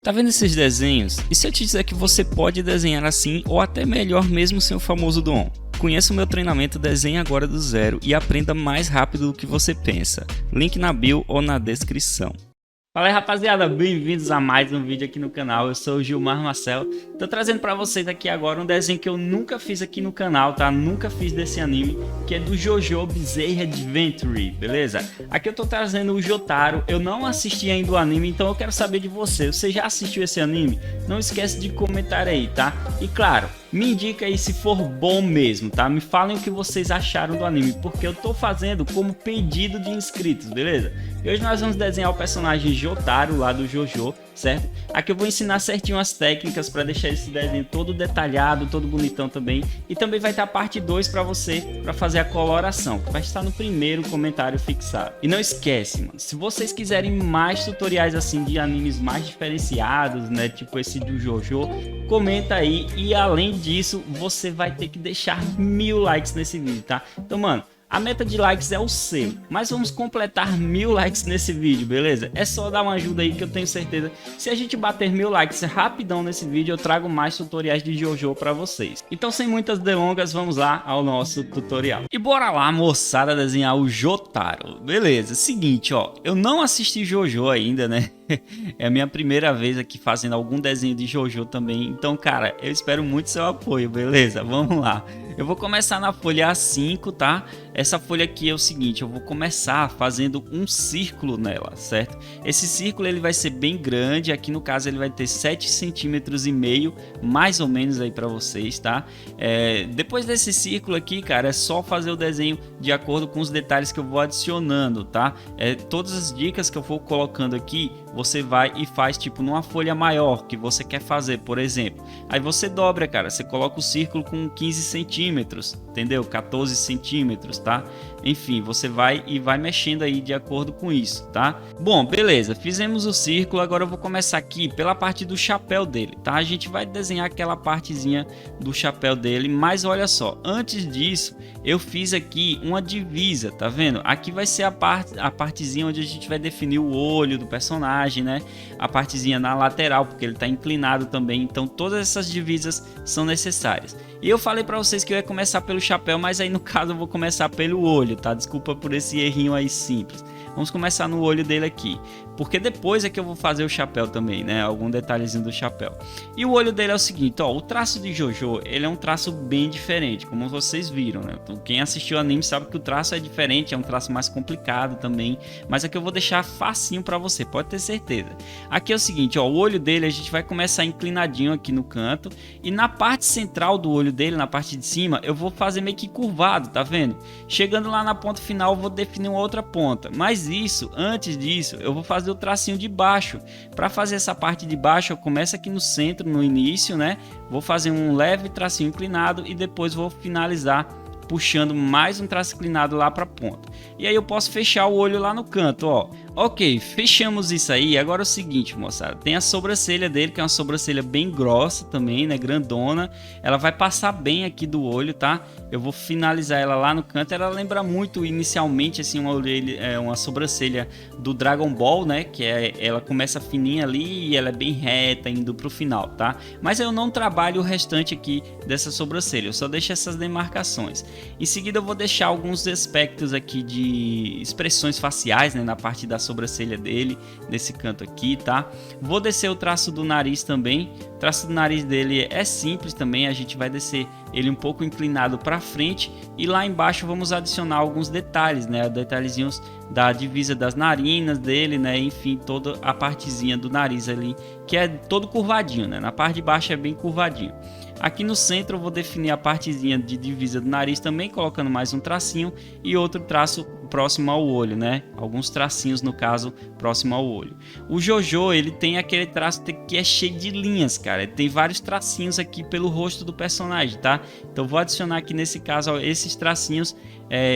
Tá vendo esses desenhos? E se eu te dizer que você pode desenhar assim ou até melhor mesmo sem o famoso dom? Conheça o meu treinamento Desenhe Agora do Zero e aprenda mais rápido do que você pensa. Link na bio ou na descrição. Fala aí, rapaziada, bem-vindos a mais um vídeo aqui no canal. Eu sou o Gilmar Marcel. Tô trazendo pra vocês aqui agora um desenho que eu nunca fiz aqui no canal, tá? Nunca fiz desse anime, que é do JoJo Bizarre Adventure, beleza? Aqui eu tô trazendo o Jotaro. Eu não assisti ainda o anime, então eu quero saber de você. Você já assistiu esse anime? Não esquece de comentar aí, tá? E claro, me indica aí se for bom mesmo, tá? Me falem o que vocês acharam do anime, porque eu tô fazendo como pedido de inscritos, beleza? E hoje nós vamos desenhar o personagem Jotaro lá do JoJo, certo? Aqui eu vou ensinar certinho as técnicas para deixar esse desenho todo detalhado, todo bonitão também. E também vai ter a parte 2 para você, para fazer a coloração, que vai estar no primeiro comentário fixado. E não esquece, mano, se vocês quiserem mais tutoriais assim de animes mais diferenciados, né, tipo esse do JoJo, comenta aí. E além disso, você vai ter que deixar 1000 likes nesse vídeo, tá? Então, mano, a meta de likes é o seu, mas vamos completar 1000 likes nesse vídeo, beleza? É só dar uma ajuda aí que eu tenho certeza. Se a gente bater 1000 likes rapidão nesse vídeo, eu trago mais tutoriais de JoJo pra vocês. Então, sem muitas delongas, vamos lá ao nosso tutorial. E bora lá, moçada, desenhar o Jotaro. Beleza, seguinte, ó, eu não assisti JoJo ainda, né? É a minha primeira vez aqui fazendo algum desenho de JoJo também. Então, cara, eu espero muito seu apoio, beleza? Vamos lá. Eu vou começar na folha A5, tá? Essa folha aqui é o seguinte, eu vou começar fazendo um círculo nela, certo? Esse círculo ele vai ser bem grande, aqui no caso ele vai ter 7,5 centímetros, mais ou menos aí para vocês, tá? Depois desse círculo aqui, cara, é só fazer o desenho de acordo com os detalhes que eu vou adicionando, tá? Todas as dicas que eu for colocando aqui, você vai e faz tipo numa folha maior que você quer fazer, por exemplo. Aí você dobra, cara, você coloca o círculo com 15 centímetros, entendeu? 14 centímetros, tá? Enfim, você vai e vai mexendo aí de acordo com isso, tá? Bom, beleza, fizemos o círculo, agora eu vou começar aqui pela parte do chapéu dele, tá? A gente vai desenhar aquela partezinha do chapéu dele, mas olha só, antes disso, eu fiz aqui uma divisa, tá vendo? Aqui vai ser a partezinha onde a gente vai definir o olho do personagem, né? A partezinha na lateral, porque ele tá inclinado também, então todas essas divisas são necessárias. E eu falei pra vocês que eu ia começar pelo chapéu, mas aí no caso eu vou começar pelo olho, tá? Desculpa por esse errinho aí simples. Vamos começar no olho dele aqui, porque depois é que eu vou fazer o chapéu também, né? Algum detalhezinho do chapéu. E o olho dele é o seguinte, ó, o traço de JoJo, ele é um traço bem diferente, como vocês viram, né? Então, quem assistiu o anime sabe que o traço é diferente, é um traço mais complicado também, mas aqui eu vou deixar facinho pra você, pode ter certeza. Aqui é o seguinte, ó, o olho dele a gente vai começar inclinadinho aqui no canto, e na parte central do olho dele, na parte de cima, eu vou fazer meio que curvado, tá vendo? Chegando lá na ponta final, eu vou definir uma outra ponta, mas isso, antes disso, eu vou fazer o tracinho de baixo. Para fazer essa parte de baixo, eu começo aqui no centro, no início, né? Vou fazer um leve tracinho inclinado e depois vou finalizar puxando mais um traço inclinado lá para a ponta. E aí eu posso fechar o olho lá no canto, ó. Ok, fechamos isso aí. Agora é o seguinte, moçada, tem a sobrancelha dele, que é uma sobrancelha bem grossa também, né, grandona. Ela vai passar bem aqui do olho, tá? Eu vou finalizar ela lá no canto. Ela lembra muito inicialmente assim uma sobrancelha do Dragon Ball, né, que ela começa fininha ali e ela é bem reta indo pro final, tá? Mas eu não trabalho o restante aqui dessa sobrancelha, eu só deixo essas demarcações. Em seguida eu vou deixar alguns aspectos aqui de expressões faciais, né, na parte da sobrancelha dele, nesse canto aqui, tá? Vou descer o traço do nariz também. O traço do nariz dele é simples também, a gente vai descer ele um pouco inclinado para frente e lá embaixo vamos adicionar alguns detalhes, né? Detalhezinhos da divisa das narinas dele, né? Enfim, toda a partezinha do nariz ali, que é todo curvadinho, né? Na parte de baixo é bem curvadinho. Aqui no centro eu vou definir a partezinha de divisa do nariz também, colocando mais um tracinho e outro traço próximo ao olho, né? Alguns tracinhos no caso próximo ao olho. O JoJo, ele tem aquele traço que é cheio de linhas, cara. Ele tem vários tracinhos aqui pelo rosto do personagem, tá? Então vou adicionar aqui nesse caso, ó, esses tracinhos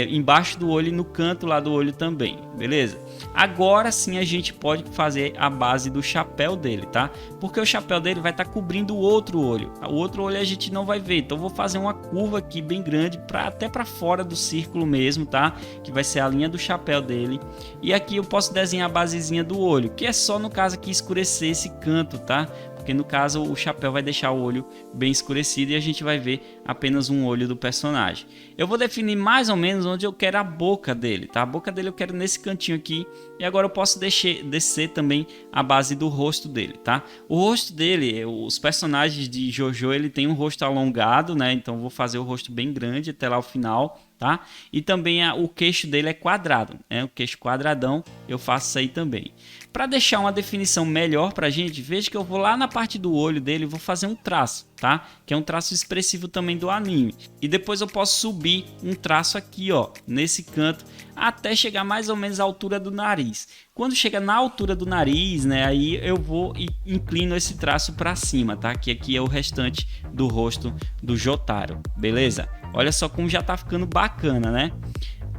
embaixo do olho e no canto lá do olho também, beleza? Agora sim a gente pode fazer a base do chapéu dele, tá? Porque o chapéu dele vai estar cobrindo o outro olho. O outro olho a gente não vai ver, então eu vou fazer uma curva aqui bem grande até para fora do círculo mesmo, tá? Que vai ser a linha do chapéu dele. E aqui eu posso desenhar a basezinha do olho, que é só no caso aqui escurecer esse canto, tá? Porque no caso o chapéu vai deixar o olho bem escurecido e a gente vai ver apenas um olho do personagem. Eu vou definir mais ou menos onde eu quero a boca dele, tá? A boca dele eu quero nesse cantinho aqui e agora eu posso descer também a base do rosto dele, tá? O rosto dele, os personagens de JoJo, ele tem um rosto alongado, né? Então eu vou fazer o rosto bem grande até lá o final, tá? E também o queixo dele é quadrado, né? O queixo quadradão, eu faço isso aí também. Para deixar uma definição melhor pra gente, veja que eu vou lá na parte do olho dele e vou fazer um traço, tá? Que é um traço expressivo também do anime. E depois eu posso subir um traço aqui, ó, nesse canto, até chegar mais ou menos à altura do nariz. Quando chega na altura do nariz, né, aí eu vou e inclino esse traço para cima, tá? Que aqui é o restante do rosto do Jotaro, beleza? Olha só como já tá ficando bacana, né?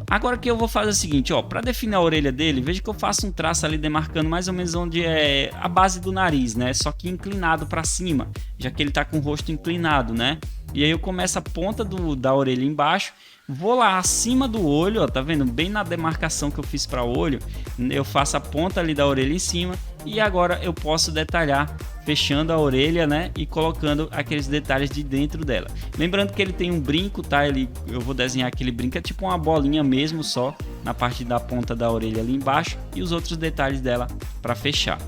Agora que eu vou fazer o seguinte, ó, para definir a orelha dele, veja que eu faço um traço ali demarcando mais ou menos onde é a base do nariz, né? Só que inclinado para cima, já que ele tá com o rosto inclinado, né? E aí eu começo a ponta da orelha embaixo, vou lá acima do olho, ó, tá vendo? Bem na demarcação que eu fiz para o olho, eu faço a ponta ali da orelha em cima e agora eu posso detalhar fechando a orelha, né, e colocando aqueles detalhes de dentro dela. Lembrando que ele tem um brinco, tá? Eu vou desenhar aquele brinco, é tipo uma bolinha mesmo só na parte da ponta da orelha ali embaixo e os outros detalhes dela para fechar.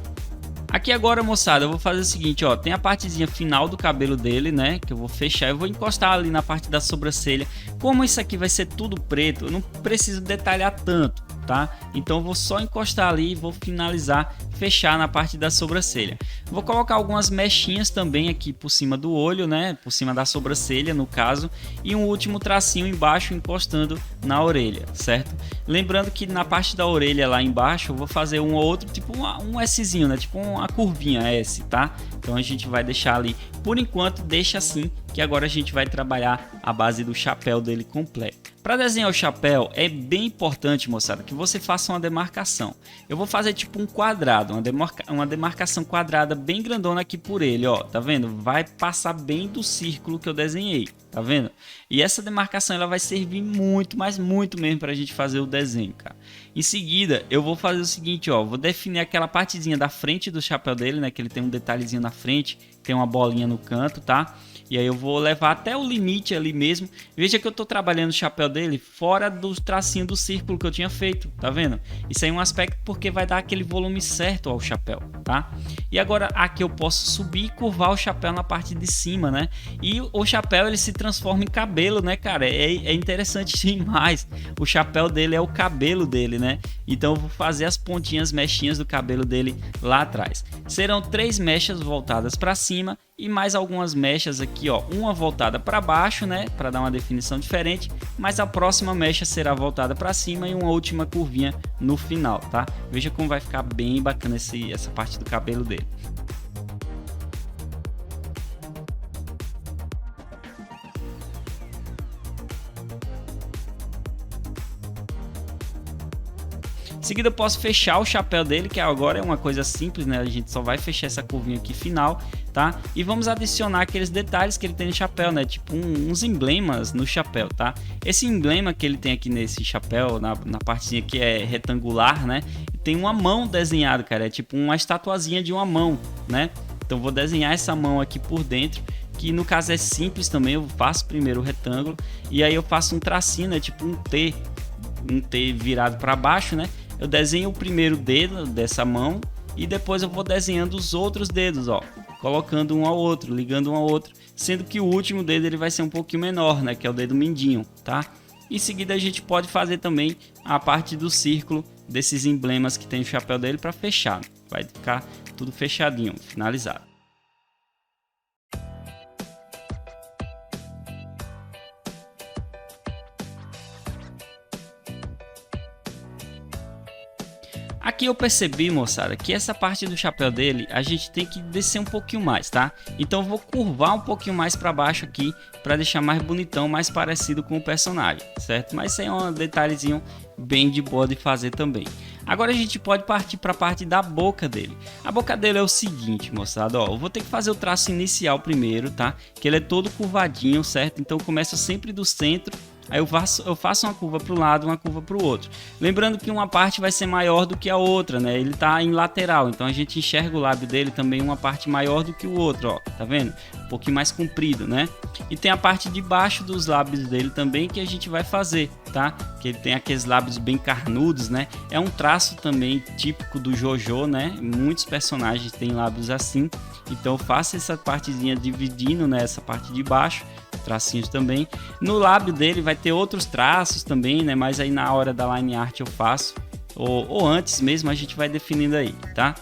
Aqui agora, moçada, eu vou fazer o seguinte, ó, tem a partezinha final do cabelo dele, né, que eu vou fechar, eu vou encostar ali na parte da sobrancelha. Como isso aqui vai ser tudo preto, eu não preciso detalhar tanto, tá? Então eu vou só encostar ali e vou finalizar, fechar na parte da sobrancelha. Vou colocar algumas mechinhas também aqui por cima do olho, né, por cima da sobrancelha no caso, e um último tracinho embaixo encostando na orelha, certo? Lembrando que na parte da orelha lá embaixo eu vou fazer um ou outro, tipo um Szinho, né, tipo uma curvinha S, tá? Então a gente vai deixar ali, por enquanto deixa assim, que agora a gente vai trabalhar a base do chapéu dele completo. Para desenhar o chapéu é bem importante, moçada, que você faça uma demarcação. Eu vou fazer tipo um quadrado, uma demarcação quadrada bem grandona aqui por ele, ó, tá vendo? Vai passar bem do círculo que eu desenhei, tá vendo? E essa demarcação ela vai servir muito, mas muito mesmo para a gente fazer o desenho, cara. Em seguida, eu vou fazer o seguinte, ó, vou definir aquela partezinha da frente do chapéu dele, né, que ele tem um detalhezinho na frente, tem uma bolinha no canto, tá? E aí eu vou levar até o limite ali mesmo. Veja que eu tô trabalhando o chapéu dele fora do tracinho do círculo que eu tinha feito, tá vendo? Isso aí é um aspecto porque vai dar aquele volume certo ao chapéu, tá? E agora aqui eu posso subir e curvar o chapéu na parte de cima, né? E o chapéu ele se transforma em cabelo, né, cara? É interessante demais. O chapéu dele é o cabelo dele, né? Então eu vou fazer as pontinhas, mechinhas do cabelo dele lá atrás. Serão 3 mechas voltadas para cima e mais algumas mechas aqui, ó, uma voltada para baixo, né, para dar uma definição diferente, mas a próxima mecha será voltada para cima e uma última curvinha no final, tá? Veja como vai ficar bem bacana essa parte do cabelo dele. Em seguida eu posso fechar o chapéu dele, que agora é uma coisa simples, né? A gente só vai fechar essa curvinha aqui final, tá? E vamos adicionar aqueles detalhes que ele tem no chapéu, né? Tipo uns emblemas no chapéu, tá? Esse emblema que ele tem aqui nesse chapéu, na partezinha que é retangular, né? Tem uma mão desenhada, cara. É tipo uma estatuazinha de uma mão, né? Então vou desenhar essa mão aqui por dentro, que no caso é simples também. Eu faço primeiro o retângulo e aí eu faço um tracinho, né? Tipo um T virado para baixo, né? Eu desenho o primeiro dedo dessa mão e depois eu vou desenhando os outros dedos, ó, colocando um ao outro, ligando um ao outro, sendo que o último dedo ele vai ser um pouquinho menor, né, que é o dedo mindinho, tá? Em seguida a gente pode fazer também a parte do círculo desses emblemas que tem no chapéu dele para fechar, vai ficar tudo fechadinho, finalizado. Aqui eu percebi, moçada, que essa parte do chapéu dele a gente tem que descer um pouquinho mais, tá? Então eu vou curvar um pouquinho mais para baixo aqui para deixar mais bonitão, mais parecido com o personagem, certo? Mas isso aí é um detalhezinho bem de boa de fazer também. Agora a gente pode partir para a parte da boca dele. A boca dele é o seguinte, moçada, ó, eu vou ter que fazer o traço inicial primeiro, tá? Que ele é todo curvadinho, certo? Então eu começo sempre do centro Aí eu faço uma curva para o lado, uma curva para o outro. Lembrando que uma parte vai ser maior do que a outra, né? Ele tá em lateral, então a gente enxerga o lábio dele também uma parte maior do que o outro, ó. Tá vendo? Um pouquinho mais comprido, né? E tem a parte de baixo dos lábios dele também que a gente vai fazer, tá? Que ele tem aqueles lábios bem carnudos, né? É um traço também típico do JoJo, né? Muitos personagens têm lábios assim. Então eu faço essa partezinha dividindo, né? Essa parte de baixo, tracinhos também. No lábio dele vai ter outros traços também, né? Mas aí na hora da line art eu faço. Ou antes mesmo a gente vai definindo aí, tá?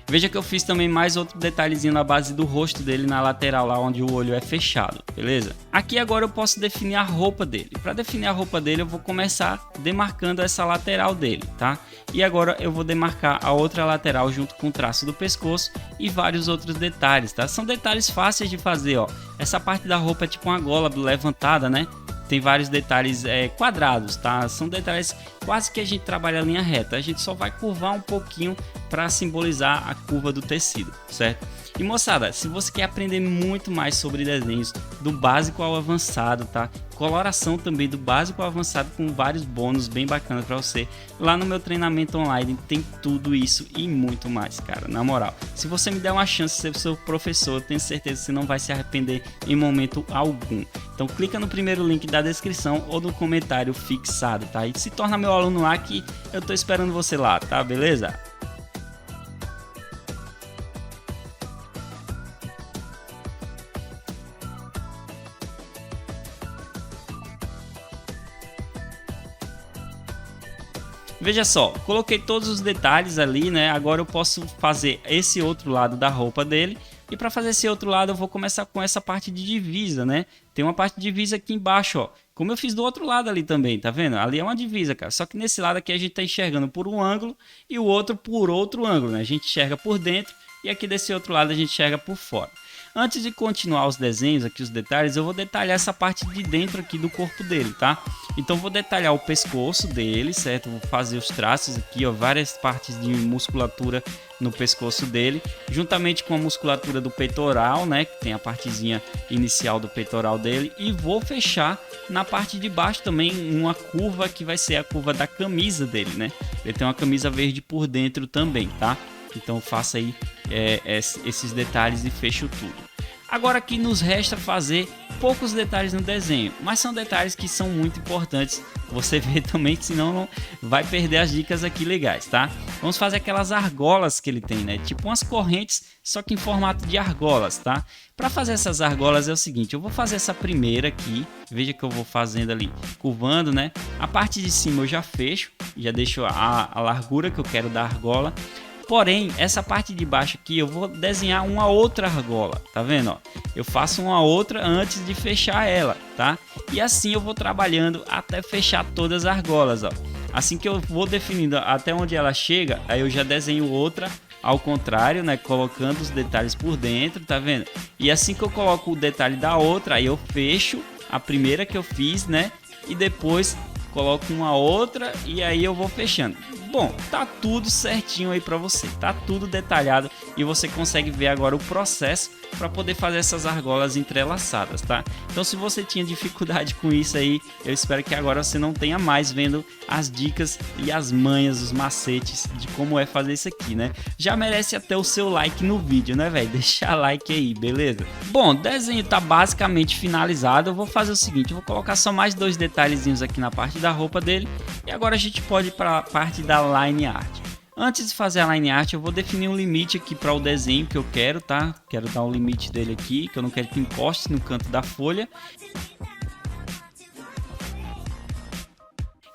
Veja que eu fiz também mais outro detalhezinho na base do rosto dele, na lateral, lá onde o olho é fechado, beleza? Aqui agora eu posso definir a roupa dele. Para definir a roupa dele eu vou começar demarcando essa lateral dele, tá? E agora eu vou demarcar a outra lateral junto com o traço do pescoço e vários outros detalhes, tá? São detalhes fáceis de fazer, ó. Essa parte da roupa é tipo uma gola levantada, né? Tem vários detalhes quadrados, tá? São detalhes quase que a gente trabalha a linha reta. A gente só vai curvar um pouquinho para simbolizar a curva do tecido, certo? E moçada, se você quer aprender muito mais sobre desenhos do básico ao avançado, tá? Coloração também do básico ao avançado com vários bônus bem bacanas para você. Lá no meu treinamento online tem tudo isso e muito mais, cara. Na moral, se você me der uma chance de ser seu professor, eu tenho certeza que você não vai se arrepender em momento algum. Então clica no primeiro link da descrição ou no comentário fixado, tá? E se torna meu aluno lá que eu tô esperando você lá, tá? Beleza? Veja só, coloquei todos os detalhes ali, né? Agora eu posso fazer esse outro lado da roupa dele. E para fazer esse outro lado eu vou começar com essa parte de divisa, né? Tem uma parte de divisa aqui embaixo, ó. Como eu fiz do outro lado ali também, tá vendo? Ali é uma divisa, cara. Só que nesse lado aqui a gente tá enxergando por um ângulo e o outro por outro ângulo, né? A gente enxerga por dentro e aqui desse outro lado a gente enxerga por fora. Antes de continuar os desenhos aqui, os detalhes, eu vou detalhar essa parte de dentro aqui do corpo dele, tá? Então vou detalhar o pescoço dele, certo? Vou fazer os traços aqui, ó, várias partes de musculatura no pescoço dele, juntamente com a musculatura do peitoral, né? Que tem a partezinha inicial do peitoral dele. E vou fechar na parte de baixo também uma curva que vai ser a curva da camisa dele, né? Ele tem uma camisa verde por dentro também, tá? Então faça aí esses detalhes e fecho tudo. Agora aqui nos resta fazer poucos detalhes no desenho, mas são detalhes que são muito importantes você ver também, senão não vai perder as dicas aqui legais, tá? Vamos fazer aquelas argolas que ele tem, né? Tipo umas correntes, só que em formato de argolas, tá? Para fazer essas argolas é o seguinte, eu vou fazer essa primeira aqui, veja que eu vou fazendo ali, curvando, né? A parte de cima eu já fecho, já deixo a largura que eu quero da argola. Porém, essa parte de baixo aqui eu vou desenhar uma outra argola, tá vendo? Ó? Eu faço uma outra antes de fechar ela, tá? E assim eu vou trabalhando até fechar todas as argolas, ó. Assim que eu vou definindo até onde ela chega, aí eu já desenho outra ao contrário, né? Colocando os detalhes por dentro, tá vendo? E assim que eu coloco o detalhe da outra, aí eu fecho a primeira que eu fiz, né? E depois coloco uma outra e aí eu vou fechando. Bom, tá tudo certinho aí para você, tá tudo detalhado e você consegue ver agora o processo para poder fazer essas argolas entrelaçadas, tá? Então se você tinha dificuldade com isso aí, eu espero que agora você não tenha mais, vendo as dicas e as manhas, os macetes de como é fazer isso aqui, né? Já merece até o seu like no vídeo, né, velho? Deixa like aí, beleza? Bom, o desenho tá basicamente finalizado. Eu vou fazer o seguinte, eu vou colocar só mais dois detalhezinhos aqui na parte da roupa dele e agora a gente pode ir para a parte da line art. Antes de fazer a line art, eu vou definir um limite aqui para o desenho que eu quero, tá? Quero dar um limite dele aqui, que eu não quero que encoste no canto da folha.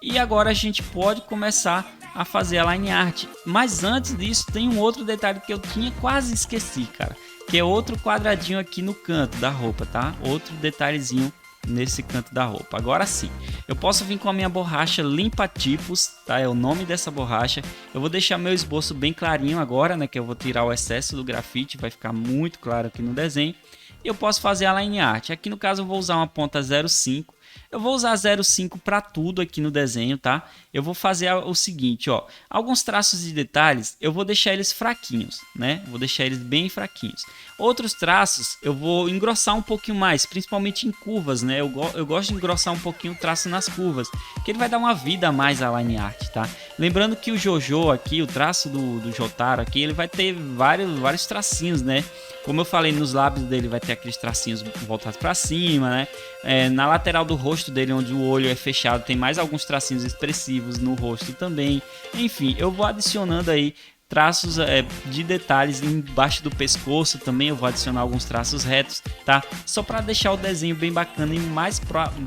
E agora a gente pode começar a fazer a line art. Mas antes disso, tem um outro detalhe que eu tinha quase esqueci, cara. Que é outro quadradinho aqui no canto da roupa, tá? Outro detalhezinho nesse canto da roupa. Agora sim, eu posso vir com a minha borracha limpa tipos, tá? É o nome dessa borracha. Eu vou deixar meu esboço bem clarinho agora, né? Que eu vou tirar o excesso do grafite, vai ficar muito claro aqui no desenho. E eu posso fazer a line art. Aqui no caso eu vou usar uma ponta 0,5. Eu vou usar 0,5 para tudo aqui no desenho, tá? Eu vou fazer o seguinte, ó. Alguns traços e detalhes, eu vou deixar eles fraquinhos, né? Vou deixar eles bem fraquinhos. Outros traços, eu vou engrossar um pouquinho mais, principalmente em curvas, né? Eu gosto de engrossar um pouquinho o traço nas curvas, que ele vai dar uma vida a mais à line art, tá? Lembrando que o Jojo aqui, o traço do Jotaro aqui, ele vai ter vários tracinhos, né? Como eu falei, nos lábios dele vai ter aqueles tracinhos voltados para cima, né? Na lateral do rosto dele, onde o olho é fechado, tem mais alguns tracinhos expressivos no rosto também. Enfim, eu vou adicionando aí traços de detalhes embaixo do pescoço também. Eu vou adicionar alguns traços retos, tá? Só para deixar o desenho bem bacana e mais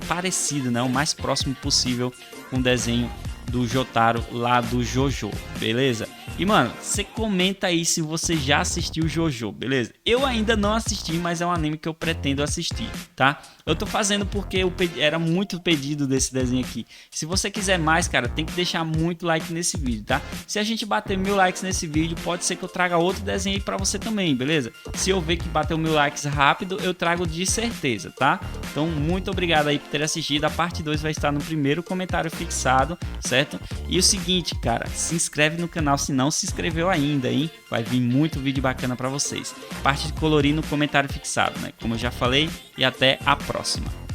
parecido, né? O mais próximo possível com o desenho do Jotaro lá do Jojo, beleza? E mano, você comenta aí se você já assistiu o Jojo, beleza? Eu ainda não assisti, mas é um anime que eu pretendo assistir, tá? Eu tô fazendo porque era muito pedido desse desenho aqui. Se você quiser mais, cara, tem que deixar muito like nesse vídeo, tá? Se a gente bater 1000 likes nesse vídeo, pode ser que eu traga outro desenho aí pra você também, beleza? Se eu ver que bateu 1000 likes rápido, eu trago de certeza, tá? Então, muito obrigado aí por ter assistido. A parte 2 vai estar no primeiro comentário fixado, certo? E o seguinte, cara, se inscreve no canal se não se inscreveu ainda, hein? Vai vir muito vídeo bacana pra vocês. Parte de colorir no comentário fixado, né? Como eu já falei, e até a próxima.